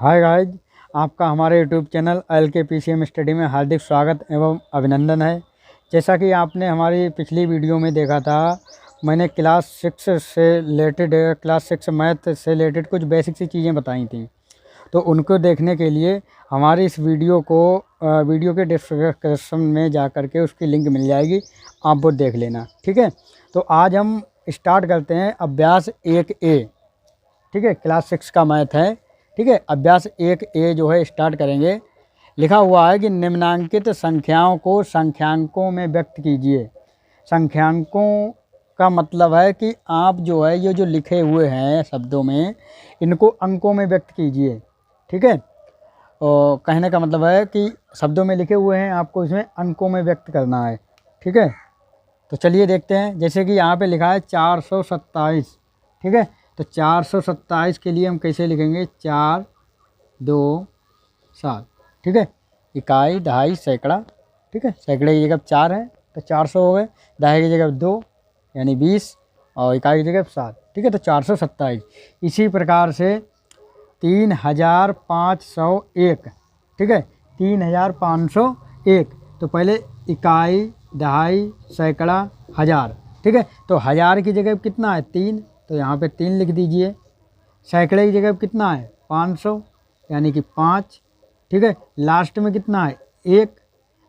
Hi guys, आपका हमारे YouTube channel LKPCM study में हार्दिक स्वागत एवं अभिनंदन है। जैसा कि आपने हमारी पिछली वीडियो में देखा था, मैंने क्लास 6 से रिलेटेड क्लास 6 मैथ से रिलेटेड कुछ बेसिक सी चीज़ें बताई थी। तो उनको देखने के लिए हमारी इस वीडियो को वीडियो के डिस्क्रिप्शन में जा कर के उसकी लिंक मिल जाएगी, आप वो देख लेना। ठीक है, तो आज हम स्टार्ट करते हैं अभ्यास 1A। ठीक है, क्लास 6 का मैथ है। ठीक है, अभ्यास 1A जो है स्टार्ट करेंगे। लिखा हुआ है कि निम्नांकित संख्याओं को संख्यांकों में व्यक्त कीजिए। संख्यांकों का मतलब है कि आप जो है ये जो लिखे हुए हैं शब्दों में, इनको अंकों में व्यक्त कीजिए। ठीक है, और कहने का मतलब है कि शब्दों में लिखे हुए हैं, आपको इसमें अंकों में व्यक्त करना है। ठीक है, तो चलिए देखते हैं। जैसे कि यहाँ पे लिखा है 427। ठीक है, तो 427 के लिए हम कैसे लिखेंगे? 4 2 7। ठीक है, इकाई दहाई सैकड़ा। ठीक है, सैकड़े की जगह 4 है तो 400 हो गए, दहाई की जगह 2 यानी 20 और इकाई की जगह 7। ठीक है, तो 427। इसी प्रकार से 3501। ठीक है, 3501। तो पहले इकाई दहाई सैकड़ा हज़ार। ठीक है, तो हज़ार की जगह कितना है? 3, तो यहाँ पे 3 लिख दीजिए। सैकड़े की जगह कितना है? 500 यानी कि 5। ठीक है, लास्ट में कितना है? 1।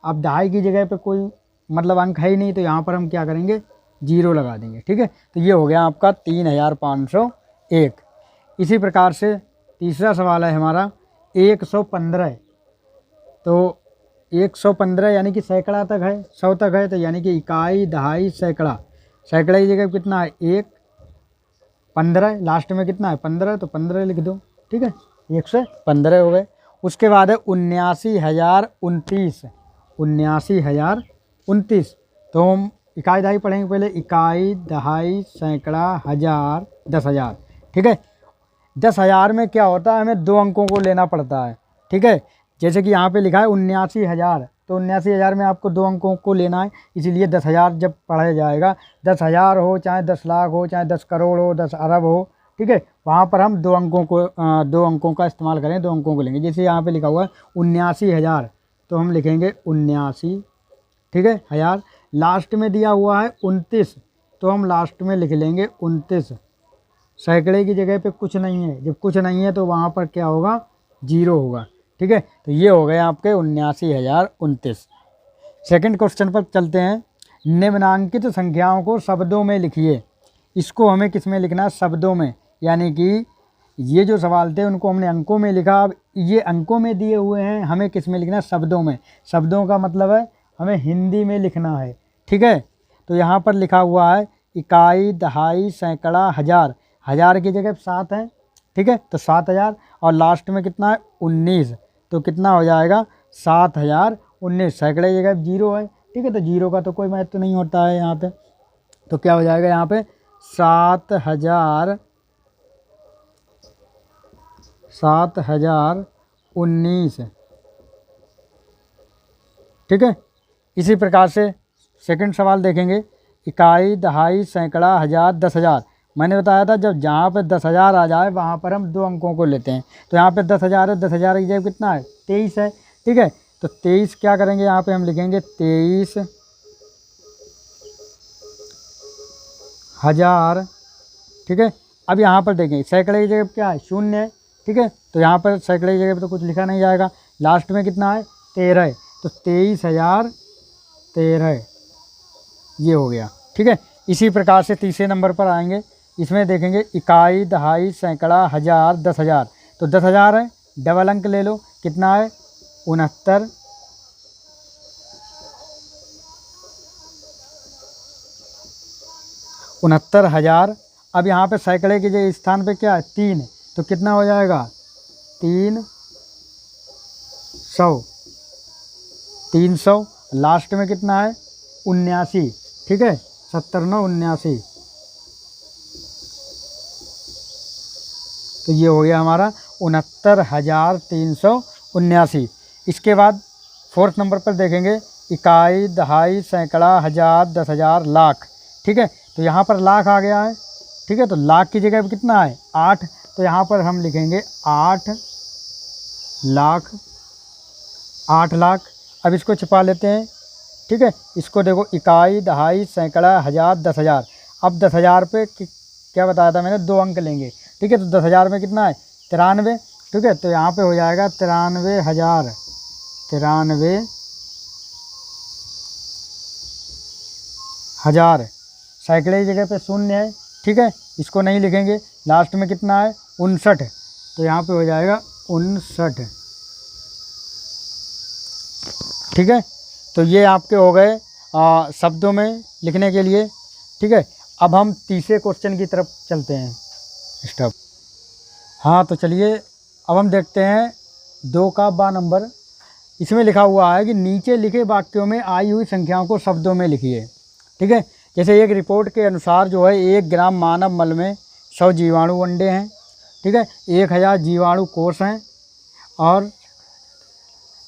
अब दहाई की जगह पे कोई मतलब अंक है ही नहीं, तो यहाँ पर हम क्या करेंगे? 0 लगा देंगे। ठीक है, तो ये हो गया आपका 3501। इसी प्रकार से तीसरा सवाल है हमारा 115। तो 115 यानी कि सैकड़ा तक है, 100 तक है, तो यानी कि इकाई दहाई सैकड़ा। सैकड़ा की जगह कितना है? 1। 15 लास्ट में कितना है? 15, तो 15 लिख दो। ठीक है, 115 हो गए। उसके बाद है 79,029। 79,029। तो हम इकाई दहाई पढ़ेंगे पहले। इकाई दहाई सैकड़ा हज़ार 10,000। ठीक है, 10,000 में क्या होता है? हमें 2 अंकों को लेना पड़ता है। ठीक है, जैसे कि यहाँ पे लिखा है 79,000, तो 79,000 में आपको 2 अंकों को लेना है। इसीलिए 10,000 जब पढ़ा जाएगा, 10,000 हो चाहे 10 लाख हो चाहे 10 करोड़ हो 10 अरब हो, ठीक है, वहाँ पर हम 2 अंकों का इस्तेमाल करें, 2 अंकों को लेंगे। जैसे यहाँ पे लिखा हुआ है 79,000, तो हम लिखेंगे 79। ठीक है, हज़ार। लास्ट में दिया हुआ है 29, तो हम लास्ट में लिख लेंगे 29। सैकड़े की जगह पे कुछ नहीं है, जब कुछ नहीं है तो वहाँ पर क्या होगा? 0 होगा। ठीक है, तो ये हो गए आपके 79,029। सेकंड क्वेश्चन पर चलते हैं। निम्नांकित संख्याओं को शब्दों में लिखिए। इसको हमें किस में लिखना है? शब्दों में। यानी कि ये जो सवाल थे उनको हमने अंकों में लिखा, अब ये अंकों में दिए हुए हैं, हमें किस में लिखना है? शब्दों में। शब्दों का मतलब है हमें हिंदी में लिखना है। ठीक है, तो यहाँ पर लिखा हुआ है इकाई दहाई सैकड़ा हज़ार। हज़ार की जगह 7 है। ठीक है, तो 7,000 और लास्ट में कितना है? 19, तो कितना हो जाएगा? 7,019। सैकड़े की जगह 0 है। ठीक है, तो 0 का तो कोई महत्व नहीं होता है यहाँ पे, तो क्या हो जाएगा यहाँ पे? 7,019। ठीक है, इसी प्रकार से सेकंड सवाल देखेंगे। इकाई दहाई सैकड़ा हज़ार 10,000। मैंने बताया था जब जहाँ पे 10,000 आ जाए वहाँ पर हम 2 अंकों को लेते हैं। तो यहाँ पे 10,000 है, 10,000 की जगह कितना है? 23 है। ठीक है, तो 23 क्या करेंगे? यहाँ पे हम लिखेंगे 23,000। ठीक है, अब यहाँ पर देखें सैकड़े की जगह क्या है? 0 है। ठीक है, तो यहाँ पर सैकड़े की जगह पर तो कुछ लिखा नहीं जाएगा। लास्ट में कितना है? 13 है, तो 23,013 ये हो गया। ठीक है, इसी प्रकार से तीसरे नंबर पर आएंगे। इसमें देखेंगे इकाई दहाई सैकड़ा हज़ार 10,000। तो 10,000 है, डबल अंक ले लो, कितना है? 69। 69,000। अब यहाँ पे सैकड़े के जो स्थान पे क्या है? 3, तो कितना हो जाएगा? 300। 300 लास्ट में कितना है? 79। ठीक है, 70 9 79। तो ये हो गया हमारा 69,379। इसके बाद फोर्थ नंबर पर देखेंगे इकाई दहाई सैकड़ा हज़ार 10,000 लाख। ठीक है, तो यहाँ पर लाख आ गया है। ठीक है, तो लाख की जगह पर कितना है? 8, तो यहाँ पर हम लिखेंगे 8 लाख, 8 लाख। अब इसको छिपा लेते हैं, ठीक है। इसको देखो, इकाई, दहाई, सैकड़ा, हज़ार, 10,000। अब 10,000 पे क्या बताया था मैंने, 2 अंक लेंगे, ठीक है। तो 10,000 में कितना है, 93, ठीक है। तो यहाँ पे हो जाएगा 93,000, 93,000। सैकड़े की जगह पे 0 है, ठीक है, इसको नहीं लिखेंगे। लास्ट में कितना है, 59, तो यहाँ पे हो जाएगा 59, ठीक है। तो ये आपके हो गए शब्दों में लिखने के लिए, ठीक है। अब हम तीसरे क्वेश्चन की तरफ चलते हैं। स्टॉप। हाँ, तो चलिए अब हम देखते हैं 2 का बा नंबर। इसमें लिखा हुआ है कि नीचे लिखे वाक्यों में आई हुई संख्याओं को शब्दों में लिखिए, ठीक है। जैसे एक रिपोर्ट के अनुसार जो है 1 ग्राम मानव मल में 100 जीवाणु अंडे हैं, ठीक है। 1000 जीवाणु कोष हैं और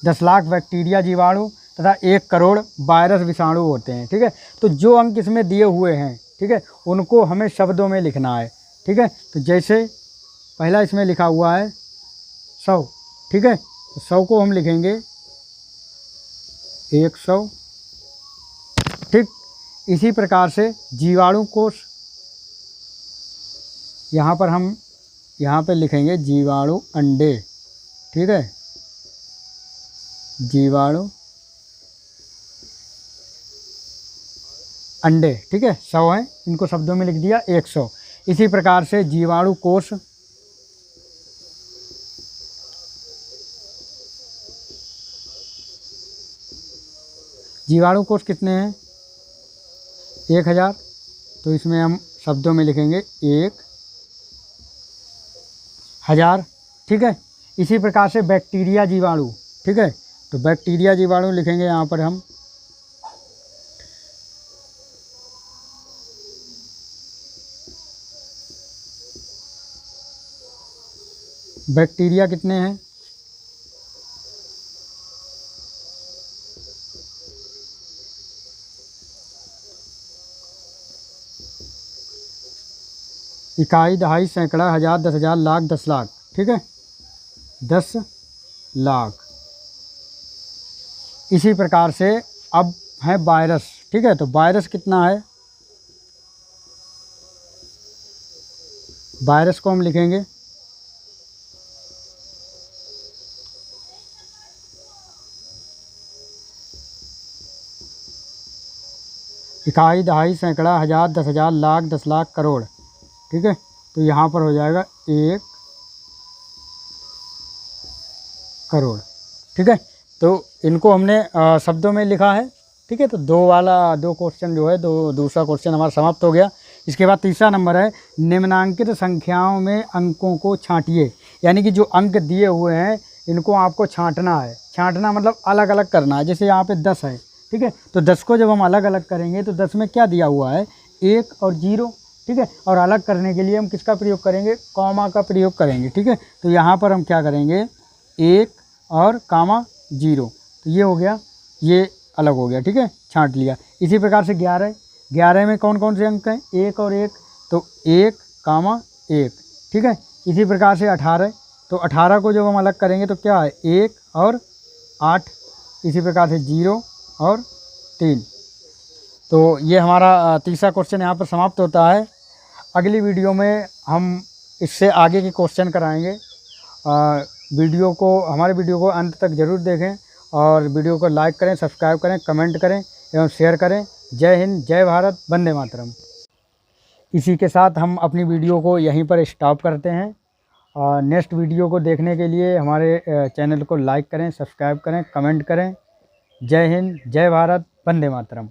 10 लाख बैक्टीरिया जीवाणु तथा 1 करोड़ वायरस विषाणु होते हैं, ठीक है। तो जो अंक इसमें दिए हुए हैं, ठीक है, उनको हमें शब्दों में लिखना है, ठीक है। तो जैसे पहला इसमें लिखा हुआ है 100, ठीक है। तो 100 को हम लिखेंगे 100, ठीक। इसी प्रकार से जीवाणु कोष, यहाँ पर हम यहाँ पे लिखेंगे जीवाणु अंडे, ठीक है, जीवाणु अंडे, ठीक है, 100 हैं, इनको शब्दों में लिख दिया 100। इसी प्रकार से जीवाणु कोष, जीवाणु कोष कितने हैं, 1000, तो इसमें हम शब्दों में लिखेंगे 1000, ठीक है। इसी प्रकार से बैक्टीरिया जीवाणु, ठीक है, तो बैक्टीरिया जीवाणु लिखेंगे यहाँ पर हम बैक्टीरिया कितने हैं, इकाई, दहाई, सैकड़ा, हज़ार, 10,000, लाख, 10 लाख, ठीक है, 10 लाख। इसी प्रकार से अब है वायरस, ठीक है। तो वायरस कितना है, वायरस को हम लिखेंगे इकाई, दहाई, सैकड़ा, हज़ार, 10,000, लाख, 10 लाख, करोड़, ठीक है। तो यहाँ पर हो जाएगा 1 करोड़, ठीक है। तो इनको हमने शब्दों में लिखा है, ठीक है। तो 2 क्वेश्चन जो है, दूसरा क्वेश्चन हमारा समाप्त हो गया। इसके बाद तीसरा नंबर है, निम्नांकित संख्याओं में अंकों को छांटिए। यानी कि जो अंक दिए हुए हैं इनको आपको छांटना है। छांटना मतलब अलग अलग करना है। जैसे यहाँ पे 10 है, ठीक है, तो 10 को जब हम अलग अलग करेंगे तो 10 में क्या दिया हुआ है, 1 और 0, ठीक है। और अलग करने के लिए हम किसका प्रयोग करेंगे, कॉमा का प्रयोग करेंगे, ठीक है। तो यहाँ पर हम क्या करेंगे, 1 और कामा 0, तो ये हो गया, ये अलग हो गया, ठीक है, छांट लिया। इसी प्रकार से 11 में कौन कौन से अंक हैं, 1 और 1, तो 1 कामा 1, ठीक है। इसी प्रकार से 18, तो 18 को जब हम अलग करेंगे तो क्या है, 1 और 8। इसी प्रकार से 0 और 3। तो ये हमारा तीसरा क्वेश्चन यहाँ पर समाप्त होता है। अगली वीडियो में हम इससे आगे के क्वेश्चन कराएंगे। हमारे वीडियो को अंत तक ज़रूर देखें और वीडियो को लाइक करें, सब्सक्राइब करें, कमेंट करें एवं शेयर करें। जय हिंद, जय भारत, वंदे मातरम। इसी के साथ हम अपनी वीडियो को यहीं पर स्टॉप करते हैं। नेक्स्ट वीडियो को देखने के लिए हमारे चैनल को लाइक करें, सब्सक्राइब करें, कमेंट करें। जय हिंद, जय भारत, वंदे मातरम।